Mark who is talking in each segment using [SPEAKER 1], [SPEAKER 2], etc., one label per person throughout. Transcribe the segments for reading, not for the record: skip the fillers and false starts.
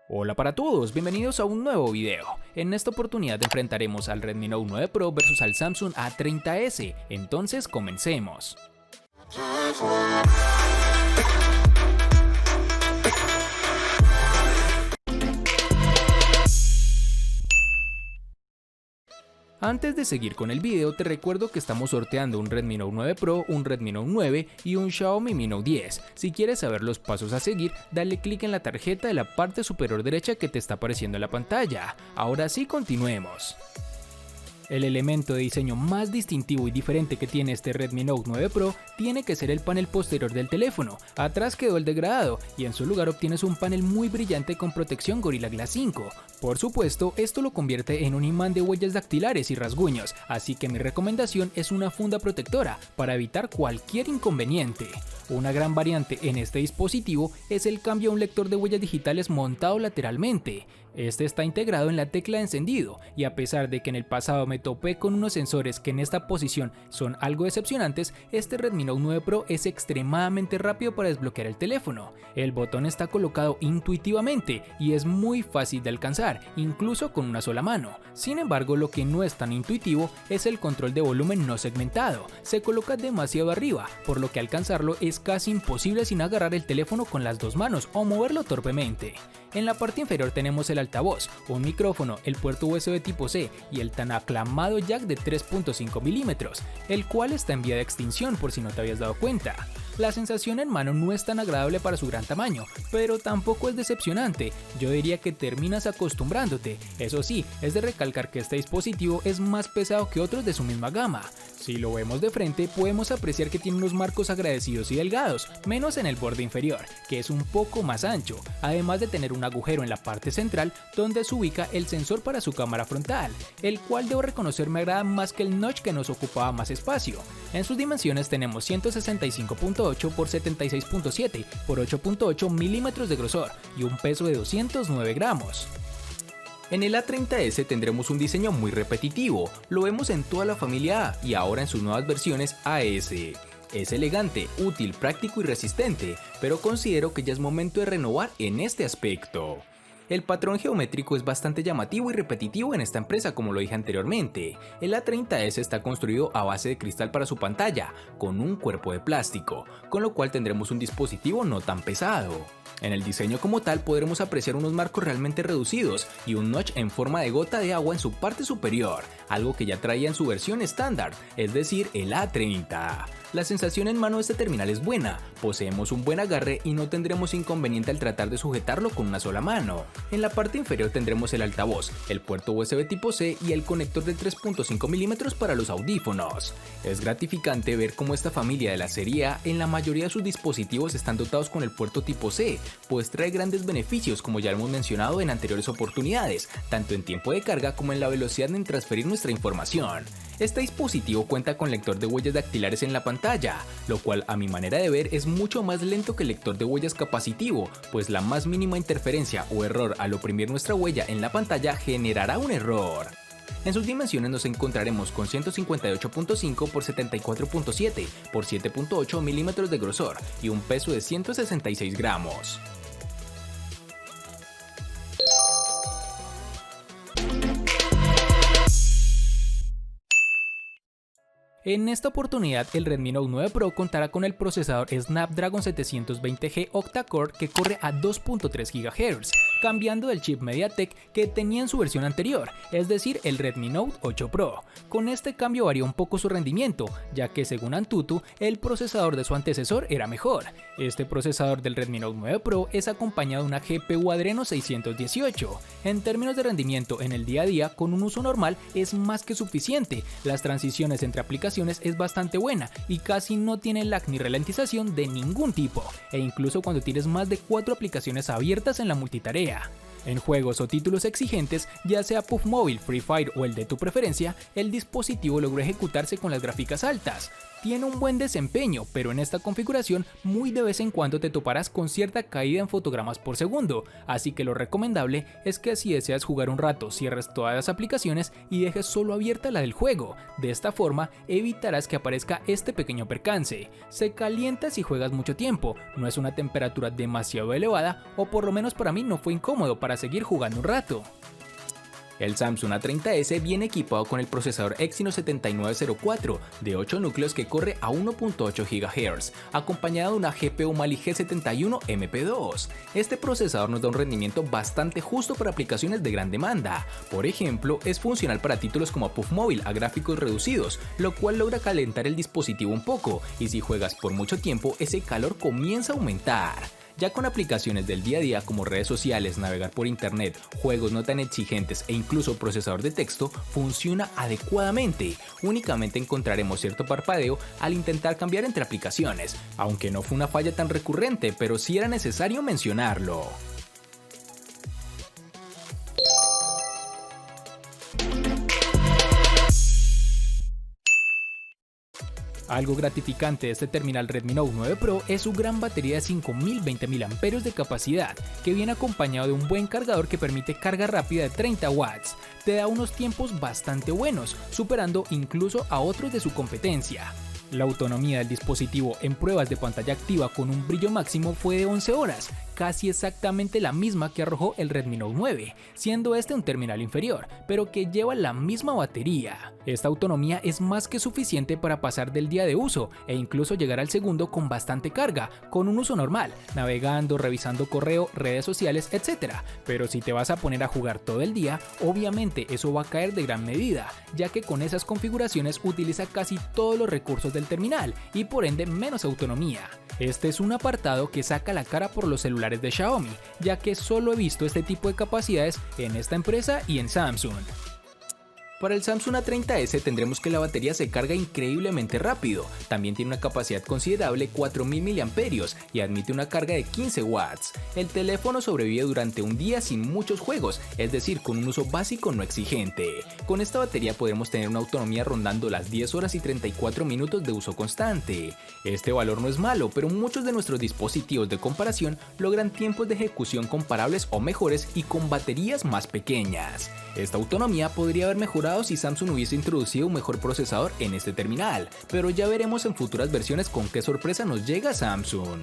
[SPEAKER 1] Hola para todos, bienvenidos a un nuevo video. En esta oportunidad enfrentaremos al Redmi Note 9 Pro versus al Samsung A30s, entonces comencemos. Antes de seguir con el video, te recuerdo que estamos sorteando un Redmi Note 9 Pro, un Redmi Note 9 y un Xiaomi Mi Note 10. Si quieres saber los pasos a seguir, dale clic en la tarjeta de la parte superior derecha que te está apareciendo en la pantalla. Ahora sí, continuemos. El elemento de diseño más distintivo y diferente que tiene este Redmi Note 9 Pro tiene que ser el panel posterior del teléfono. Atrás quedó el degradado y en su lugar obtienes un panel muy brillante con protección Gorilla Glass 5. Por supuesto, esto lo convierte en un imán de huellas dactilares y rasguños, así que mi recomendación es una funda protectora para evitar cualquier inconveniente. Una gran variante en este dispositivo es el cambio a un lector de huellas digitales montado lateralmente. Este está integrado en la tecla de encendido y a pesar de que en el pasado me topé con unos sensores que en esta posición son algo decepcionantes, este Redmi Note 9 Pro es extremadamente rápido para desbloquear el teléfono. El botón está colocado intuitivamente y es muy fácil de alcanzar, incluso con una sola mano. Sin embargo, lo que no es tan intuitivo es el control de volumen no segmentado. Se coloca demasiado arriba, por lo que alcanzarlo es casi imposible sin agarrar el teléfono con las dos manos o moverlo torpemente. En la parte inferior tenemos el altavoz, un micrófono, el puerto USB tipo C y el tan aclamado jack de 3.5 mm, el cual está en vía de extinción por si no te habías dado cuenta. La sensación en mano no es tan agradable para su gran tamaño, pero tampoco es decepcionante, yo diría que terminas acostumbrándote. Eso sí, es de recalcar que este dispositivo es más pesado que otros de su misma gama. Si lo vemos de frente, podemos apreciar que tiene unos marcos agradecidos y delgados, menos en el borde inferior, que es un poco más ancho, además de tener un agujero en la parte central donde se ubica el sensor para su cámara frontal, el cual debo reconocer me agrada más que el notch que nos ocupaba más espacio. En sus dimensiones tenemos 165.8 x 76.7 x 8.8 milímetros de grosor y un peso de 209 gramos. En el A30s tendremos un diseño muy repetitivo, lo vemos en toda la familia A y ahora en sus nuevas versiones AS. Es elegante, útil, práctico y resistente, pero considero que ya es momento de renovar en este aspecto. El patrón geométrico es bastante llamativo y repetitivo en esta empresa, como lo dije anteriormente. El A30s está construido a base de cristal para su pantalla, con un cuerpo de plástico, con lo cual tendremos un dispositivo no tan pesado. En el diseño como tal podremos apreciar unos marcos realmente reducidos y un notch en forma de gota de agua en su parte superior, algo que ya traía en su versión estándar, es decir, el A30. La sensación en mano de este terminal es buena, poseemos un buen agarre y no tendremos inconveniente al tratar de sujetarlo con una sola mano. En la parte inferior tendremos el altavoz, el puerto USB tipo C y el conector de 3.5 mm para los audífonos. Es gratificante ver cómo esta familia de la serie A en la mayoría de sus dispositivos están dotados con el puerto tipo C, pues trae grandes beneficios como ya hemos mencionado en anteriores oportunidades, tanto en tiempo de carga como en la velocidad en transferir nuestra información. Este dispositivo cuenta con lector de huellas dactilares en la pantalla, lo cual a mi manera de ver es mucho más lento que el lector de huellas capacitivo, pues la más mínima interferencia o error al oprimir nuestra huella en la pantalla generará un error. En sus dimensiones nos encontraremos con 158.5 x 74.7 x 7.8 milímetros de grosor y un peso de 166 gramos. En esta oportunidad, el Redmi Note 9 Pro contará con el procesador Snapdragon 720G octa-core que corre a 2.3 GHz, cambiando del chip MediaTek que tenía en su versión anterior, es decir, el Redmi Note 8 Pro. Con este cambio varía un poco su rendimiento, ya que según Antutu, el procesador de su antecesor era mejor. Este procesador del Redmi Note 9 Pro es acompañado de una GPU Adreno 618. En términos de rendimiento en el día a día, con un uso normal es más que suficiente. Las transiciones entre aplicaciones es bastante buena y casi no tiene lag ni ralentización de ningún tipo, e incluso cuando tienes más de 4 aplicaciones abiertas en la multitarea. En juegos o títulos exigentes, ya sea PUBG Mobile, Free Fire o el de tu preferencia, el dispositivo logra ejecutarse con las gráficas altas. Tiene un buen desempeño, pero en esta configuración muy de vez en cuando te toparás con cierta caída en fotogramas por segundo, así que lo recomendable es que si deseas jugar un rato cierres todas las aplicaciones y dejes solo abierta la del juego. De esta forma evitarás que aparezca este pequeño percance. Se calienta si juegas mucho tiempo, no es una temperatura demasiado elevada o por lo menos para mí no fue incómodo para seguir jugando un rato. El Samsung A30s viene equipado con el procesador Exynos 7904 de 8 núcleos que corre a 1.8 GHz, acompañado de una GPU Mali G71 MP2. Este procesador nos da un rendimiento bastante justo para aplicaciones de gran demanda. Por ejemplo, es funcional para títulos como PUBG Mobile a gráficos reducidos, lo cual logra calentar el dispositivo un poco, y si juegas por mucho tiempo, ese calor comienza a aumentar. Ya con aplicaciones del día a día como redes sociales, navegar por internet, juegos no tan exigentes e incluso procesador de texto, funciona adecuadamente. Únicamente encontraremos cierto parpadeo al intentar cambiar entre aplicaciones, aunque no fue una falla tan recurrente, pero sí era necesario mencionarlo. Algo gratificante de este terminal Redmi Note 9 Pro es su gran batería de 5020 mAh de capacidad, que viene acompañado de un buen cargador que permite carga rápida de 30 watts. Te da unos tiempos bastante buenos, superando incluso a otros de su competencia. La autonomía del dispositivo en pruebas de pantalla activa con un brillo máximo fue de 11 horas, casi exactamente la misma que arrojó el Redmi Note 9, siendo este un terminal inferior, pero que lleva la misma batería. Esta autonomía es más que suficiente para pasar del día de uso e incluso llegar al segundo con bastante carga, con un uso normal, navegando, revisando correo, redes sociales, etc. Pero si te vas a poner a jugar todo el día, obviamente eso va a caer de gran medida, ya que con esas configuraciones utiliza casi todos los recursos del terminal y por ende menos autonomía. Este es un apartado que saca la cara por los celulares de Xiaomi, ya que solo he visto este tipo de capacidades en esta empresa y en Samsung. Para el Samsung A30s tendremos que la batería se carga increíblemente rápido, también tiene una capacidad considerable 4000 mAh y admite una carga de 15 watts. El teléfono sobrevive durante un día sin muchos juegos, es decir, con un uso básico no exigente. Con esta batería podremos tener una autonomía rondando las 10 horas y 34 minutos de uso constante. Este valor no es malo, pero muchos de nuestros dispositivos de comparación logran tiempos de ejecución comparables o mejores y con baterías más pequeñas. Esta autonomía podría haber mejorado si Samsung hubiese introducido un mejor procesador en este terminal, pero ya veremos en futuras versiones con qué sorpresa nos llega Samsung.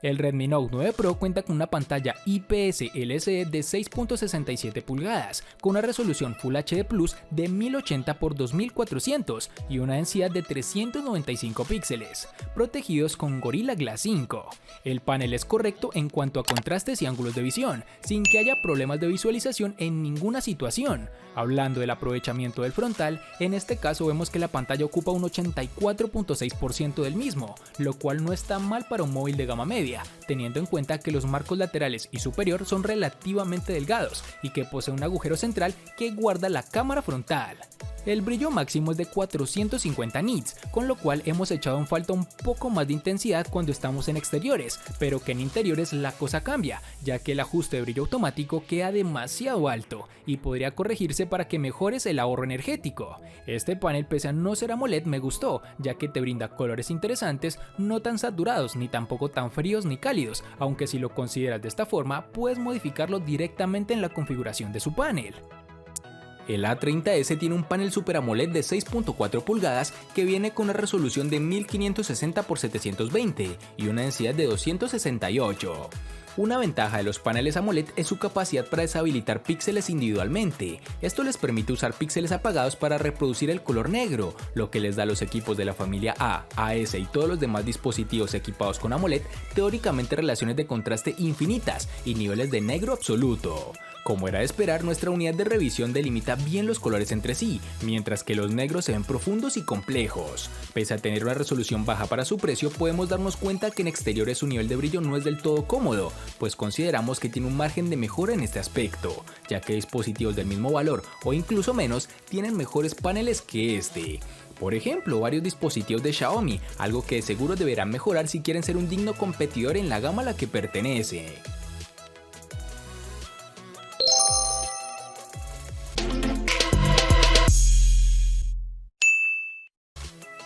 [SPEAKER 1] El Redmi Note 9 Pro cuenta con una pantalla IPS LCD de 6.67 pulgadas, con una resolución Full HD Plus de 1080 x 2400 y una densidad de 395 píxeles, protegidos con Gorilla Glass 5. El panel es correcto en cuanto a contrastes y ángulos de visión, sin que haya problemas de visualización en ninguna situación. Hablando del aprovechamiento del frontal, en este caso vemos que la pantalla ocupa un 84.6% del mismo, lo cual no está mal para un móvil de gama media, teniendo en cuenta que los marcos laterales y superior son relativamente delgados y que posee un agujero central que guarda la cámara frontal. El brillo máximo es de 450 nits, con lo cual hemos echado en falta un poco más de intensidad cuando estamos en exteriores, pero que en interiores la cosa cambia, ya que el ajuste de brillo automático queda demasiado alto y podría corregirse para que mejores el ahorro energético. Este panel, pese a no ser AMOLED, me gustó, ya que te brinda colores interesantes, no tan saturados ni tampoco tan fríos ni cálidos, aunque si lo consideras de esta forma, puedes modificarlo directamente en la configuración de su panel. El A30s tiene un panel Super AMOLED de 6.4 pulgadas que viene con una resolución de 1560 x 720 y una densidad de 268. Una ventaja de los paneles AMOLED es su capacidad para deshabilitar píxeles individualmente. Esto les permite usar píxeles apagados para reproducir el color negro, lo que les da a los equipos de la familia A, AS y todos los demás dispositivos equipados con AMOLED teóricamente relaciones de contraste infinitas y niveles de negro absoluto. Como era de esperar, nuestra unidad de revisión delimita bien los colores entre sí, mientras que los negros se ven profundos y complejos. Pese a tener una resolución baja para su precio, podemos darnos cuenta que en exteriores su nivel de brillo no es del todo cómodo, pues consideramos que tiene un margen de mejora en este aspecto, ya que dispositivos del mismo valor o incluso menos tienen mejores paneles que este. Por ejemplo, varios dispositivos de Xiaomi, algo que de seguro deberán mejorar si quieren ser un digno competidor en la gama a la que pertenece.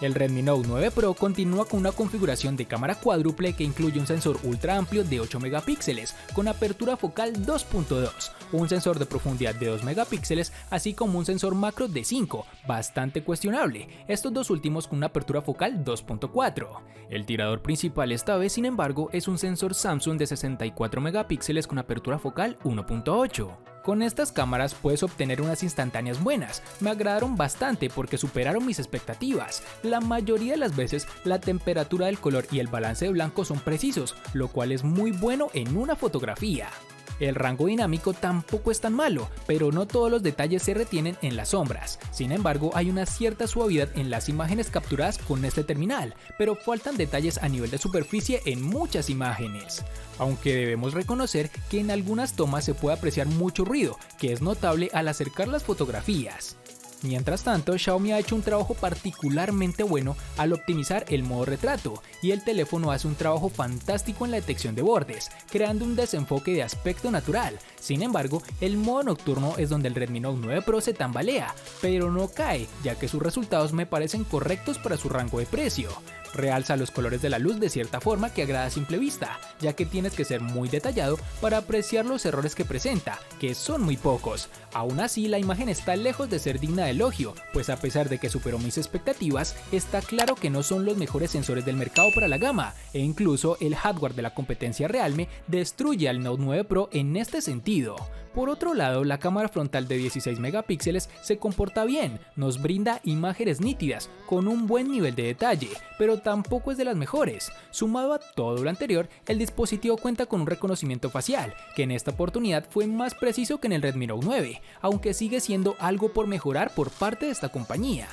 [SPEAKER 1] El Redmi Note 9 Pro continúa con una configuración de cámara cuádruple que incluye un sensor ultra amplio de 8 megapíxeles con apertura focal 2.2, un sensor de profundidad de 2 megapíxeles, así como un sensor macro de 5, bastante cuestionable, estos dos últimos con una apertura focal 2.4. El tirador principal esta vez, sin embargo, es un sensor Samsung de 64 megapíxeles con apertura focal 1.8. Con estas cámaras puedes obtener unas instantáneas buenas, me agradaron bastante porque superaron mis expectativas. La mayoría de las veces la temperatura del color y el balance de blanco son precisos, lo cual es muy bueno en una fotografía. El rango dinámico tampoco es tan malo, pero no todos los detalles se retienen en las sombras. Sin embargo, hay una cierta suavidad en las imágenes capturadas con este terminal, pero faltan detalles a nivel de superficie en muchas imágenes. Aunque debemos reconocer que en algunas tomas se puede apreciar mucho ruido, que es notable al acercar las fotografías. Mientras tanto, Xiaomi ha hecho un trabajo particularmente bueno al optimizar el modo retrato, y el teléfono hace un trabajo fantástico en la detección de bordes, creando un desenfoque de aspecto natural. Sin embargo, el modo nocturno es donde el Redmi Note 9 Pro se tambalea, pero no cae, ya que sus resultados me parecen correctos para su rango de precio. Realza los colores de la luz de cierta forma que agrada a simple vista, ya que tienes que ser muy detallado para apreciar los errores que presenta, que son muy pocos. Aún así, la imagen está lejos de ser digna de elogio, pues a pesar de que superó mis expectativas, está claro que no son los mejores sensores del mercado para la gama, e incluso el hardware de la competencia Realme destruye al Note 9 Pro en este sentido. Por otro lado, la cámara frontal de 16 megapíxeles se comporta bien, nos brinda imágenes nítidas, con un buen nivel de detalle, pero tampoco es de las mejores. Sumado a todo lo anterior, el dispositivo cuenta con un reconocimiento facial, que en esta oportunidad fue más preciso que en el Redmi Note 9, aunque sigue siendo algo por mejorar por parte de esta compañía.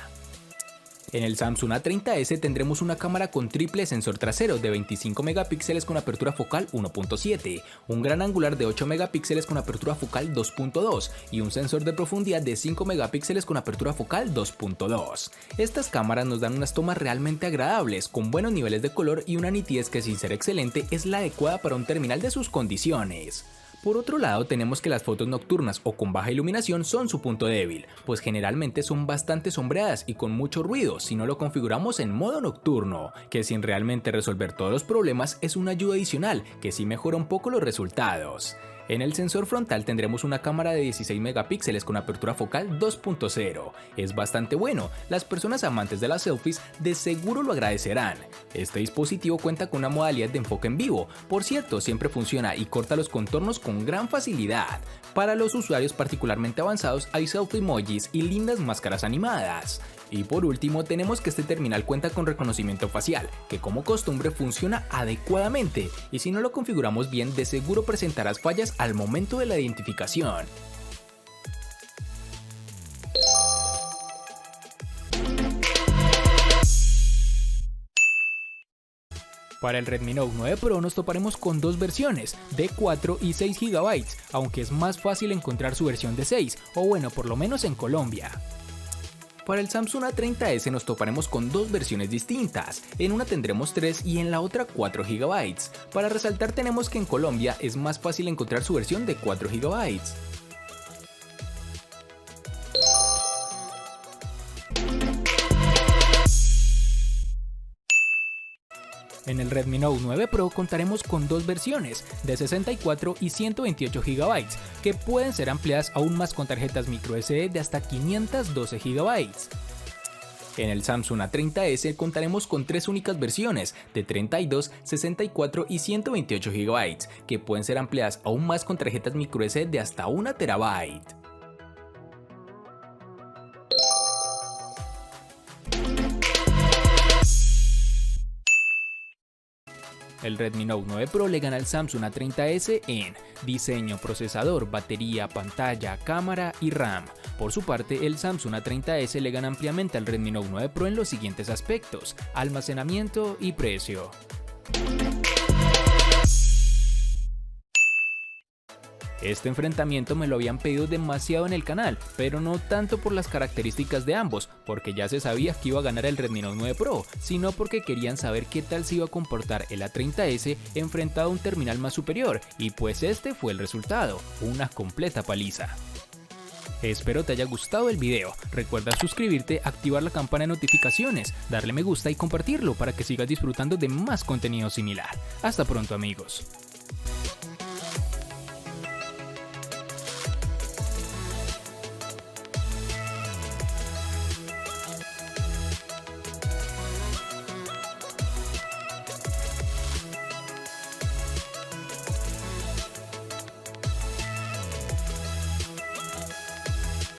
[SPEAKER 1] En el Samsung A30s tendremos una cámara con triple sensor trasero de 25 megapíxeles con apertura focal 1.7, un gran angular de 8 megapíxeles con apertura focal 2.2 y un sensor de profundidad de 5 megapíxeles con apertura focal 2.2. Estas cámaras nos dan unas tomas realmente agradables, con buenos niveles de color y una nitidez que, sin ser excelente, es la adecuada para un terminal de sus condiciones. Por otro lado, tenemos que las fotos nocturnas o con baja iluminación son su punto débil, pues generalmente son bastante sombreadas y con mucho ruido si no lo configuramos en modo nocturno, que sin realmente resolver todos los problemas es una ayuda adicional que sí mejora un poco los resultados. En el sensor frontal tendremos una cámara de 16 megapíxeles con apertura focal 2.0. Es bastante bueno, las personas amantes de las selfies de seguro lo agradecerán. Este dispositivo cuenta con una modalidad de enfoque en vivo, por cierto, siempre funciona y corta los contornos con gran facilidad. Para los usuarios particularmente avanzados hay selfie emojis y lindas máscaras animadas. Y por último, tenemos que este terminal cuenta con reconocimiento facial, que como costumbre funciona adecuadamente, y si no lo configuramos bien de seguro presentarás fallas al momento de la identificación. Para el Redmi Note 9 Pro nos toparemos con dos versiones, de 4 y 6 GB, aunque es más fácil encontrar su versión de 6, o bueno, por lo menos en Colombia. Para el Samsung A30s nos toparemos con dos versiones distintas, en una tendremos 3 y en la otra 4 GB. Para resaltar tenemos que en Colombia es más fácil encontrar su versión de 4 GB. En el Redmi Note 9 Pro contaremos con dos versiones, de 64 y 128 GB, que pueden ser ampliadas aún más con tarjetas microSD de hasta 512 GB. En el Samsung A30s contaremos con tres únicas versiones, de 32, 64 y 128 GB, que pueden ser ampliadas aún más con tarjetas microSD de hasta 1 TB. El Redmi Note 9 Pro le gana al Samsung A30s en diseño, procesador, batería, pantalla, cámara y RAM. Por su parte, el Samsung A30s le gana ampliamente al Redmi Note 9 Pro en los siguientes aspectos: almacenamiento y precio. Este enfrentamiento me lo habían pedido demasiado en el canal, pero no tanto por las características de ambos, porque ya se sabía que iba a ganar el Redmi Note 9 Pro, sino porque querían saber qué tal se iba a comportar el A30s enfrentado a un terminal más superior, y pues este fue el resultado, una completa paliza. Espero te haya gustado el video, recuerda suscribirte, activar la campana de notificaciones, darle me gusta y compartirlo para que sigas disfrutando de más contenido similar. Hasta pronto amigos.